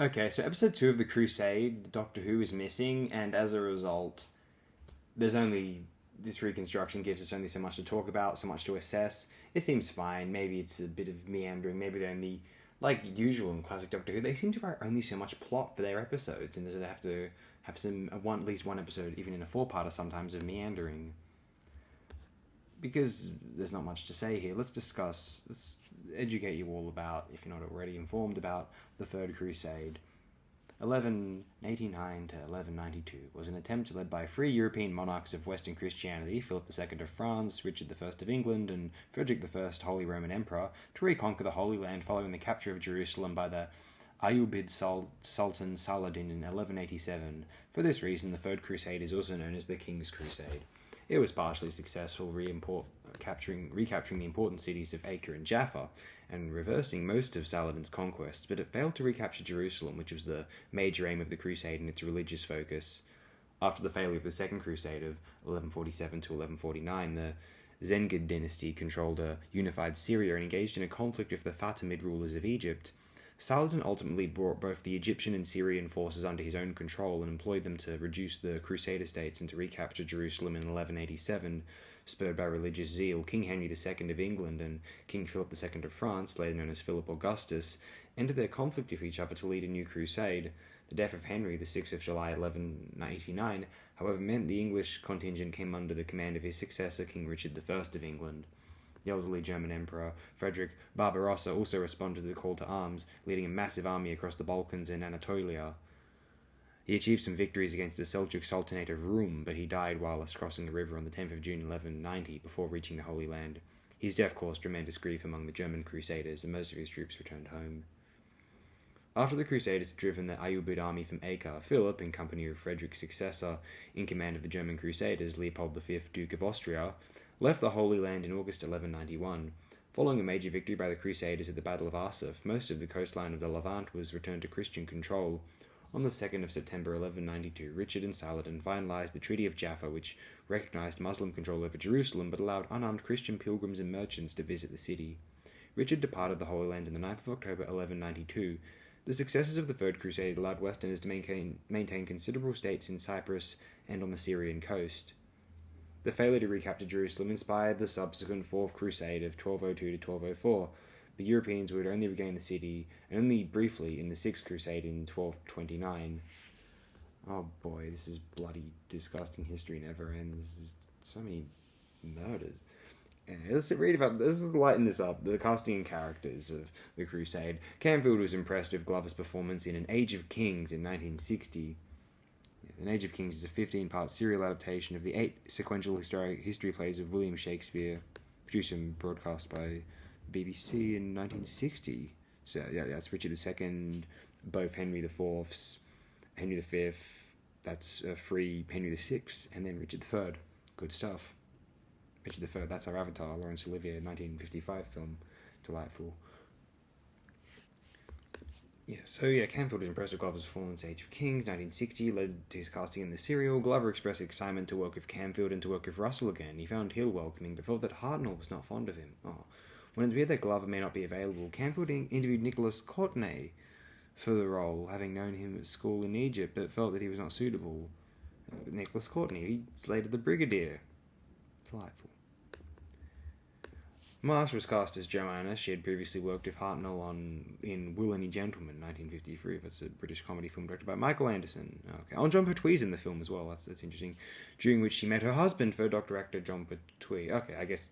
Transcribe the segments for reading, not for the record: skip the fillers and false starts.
Okay, so episode 2 of the Crusade, Doctor Who is missing, and as a result, there's only this reconstruction gives us only so much to talk about, so much to assess. It seems fine. Maybe it's a bit of meandering. Maybe they're only, like usual in classic Doctor Who, they seem to write only so much plot for their episodes, and they have to have at least one episode, even in a four-parter sometimes, of meandering. Because there's not much to say here, let's educate you all about, if you're not already informed, about the Third Crusade. 1189 to 1192 was an attempt led by three European monarchs of Western Christianity, Philip II of France, Richard I of England, and Frederick I, Holy Roman Emperor, to reconquer the Holy Land following the capture of Jerusalem by the Ayyubid Sultan Saladin in 1187. For this reason, the Third Crusade is also known as the King's Crusade. It was partially successful, recapturing the important cities of Acre and Jaffa, and reversing most of Saladin's conquests, but it failed to recapture Jerusalem, which was the major aim of the Crusade and its religious focus. After the failure of the Second Crusade of 1147 to 1149, the Zengid dynasty controlled a unified Syria and engaged in a conflict with the Fatimid rulers of Egypt. Saladin ultimately brought both the Egyptian and Syrian forces under his own control and employed them to reduce the Crusader states and to recapture Jerusalem in 1187. Spurred by religious zeal, King Henry II of England and King Philip II of France, later known as Philip Augustus, entered their conflict with each other to lead a new crusade. The death of Henry, the 6th of July 1189, however, meant the English contingent came under the command of his successor, King Richard I of England. The elderly German Emperor Frederick Barbarossa also responded to the call to arms, leading a massive army across the Balkans and Anatolia. He achieved some victories against the Seljuk Sultanate of Rum, but he died whilst crossing the river on the 10th of June 1190 before reaching the Holy Land. His death caused tremendous grief among the German Crusaders, and most of his troops returned home. After the Crusaders had driven the Ayyubid army from Acre, Philip, in company with Frederick's successor in command of the German Crusaders, Leopold V, Duke of Austria, left the Holy Land in August 1191. Following a major victory by the Crusaders at the Battle of Arsuf, most of the coastline of the Levant was returned to Christian control. On the 2nd of September 1192, Richard and Saladin finalized the Treaty of Jaffa, which recognized Muslim control over Jerusalem but allowed unarmed Christian pilgrims and merchants to visit the city. Richard departed the Holy Land on the 9th of October 1192. The successes of the Third Crusade allowed Westerners to maintain considerable states in Cyprus and on the Syrian coast. The failure to recapture Jerusalem inspired the subsequent Fourth Crusade of 1202 to 1204, but Europeans would only regain the city, and only briefly, in the Sixth Crusade in 1229. Oh boy, this is bloody disgusting history never ends. There's so many murders. Let's read about this. Let's lighten this up. The casting and characters of the Crusade. Camfield was impressed with Glover's performance in An Age of Kings in 1960. An Age of Kings is a 15-part serial adaptation of the 8 sequential history plays of William Shakespeare, produced and broadcast by BBC in 1960. So yeah, that's Richard II, both Henry IV's, Henry V, that's free Henry VI, and then Richard III. Good stuff. Richard III, that's our Avatar, Laurence Olivier, 1955 film. Delightful. Camfield was impressed with Glover's performance in Age of Kings, 1960, led to his casting in the serial. Glover expressed excitement to work with Camfield and to work with Russell again. He found Hill welcoming, but felt that Hartnell was not fond of him. When it appeared that Glover may not be available, Camfield interviewed Nicholas Courtney for the role, having known him at school in Egypt, but felt that he was not suitable. Nicholas Courtney, he played the Brigadier. Delightful. Marsh was cast as Joanna. She had previously worked with Hartnell in Will Any Gentleman, 1953. That's a British comedy film directed by Michael Anderson. Okay. John Pertwee's in the film as well. That's interesting. During which she met her husband, third Doctor actor John Pertwee. Okay, I guess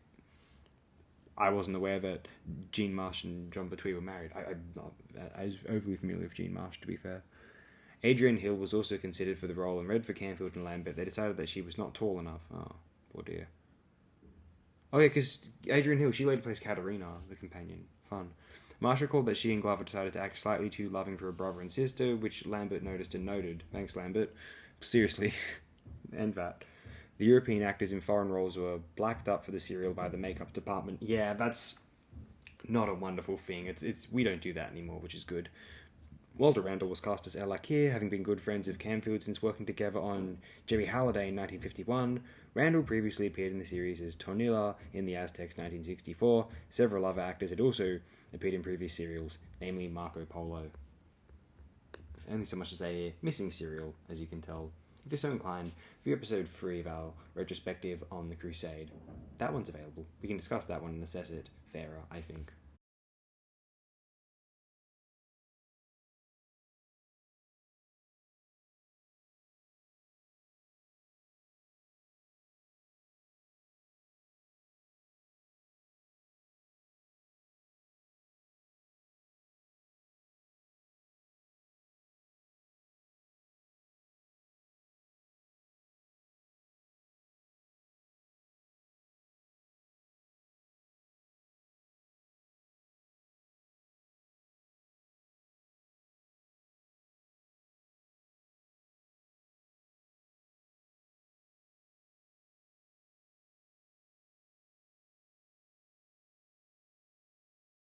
I wasn't aware that Jean Marsh and John Pertwee were married. I was overly familiar with Jean Marsh, to be fair. Adrian Hill was also considered for the role and read for Camfield and Lambert. They decided that she was not tall enough. Oh, poor dear. Oh yeah, because Adrian Hill, she later plays Katerina, the companion. Fun. Marsh recalled that she and Glover decided to act slightly too loving for a brother and sister, which Lambert noticed and noted. Thanks, Lambert. Seriously. And that. The European actors in foreign roles were blacked up for the serial by the makeup department. Yeah, that's not a wonderful thing. We don't do that anymore, which is good. Walter Randall was cast as El Akir, having been good friends of Camfield since working together on Jerry Halliday in 1951. Randall previously appeared in the series as Tonila in The Aztecs 1964. Several other actors had also appeared in previous serials, namely Marco Polo. only so much to say here. Missing serial, as you can tell. If you're so inclined, view episode 3 of our retrospective on the Crusade. That one's available. We can discuss that one and assess it fairer, I think.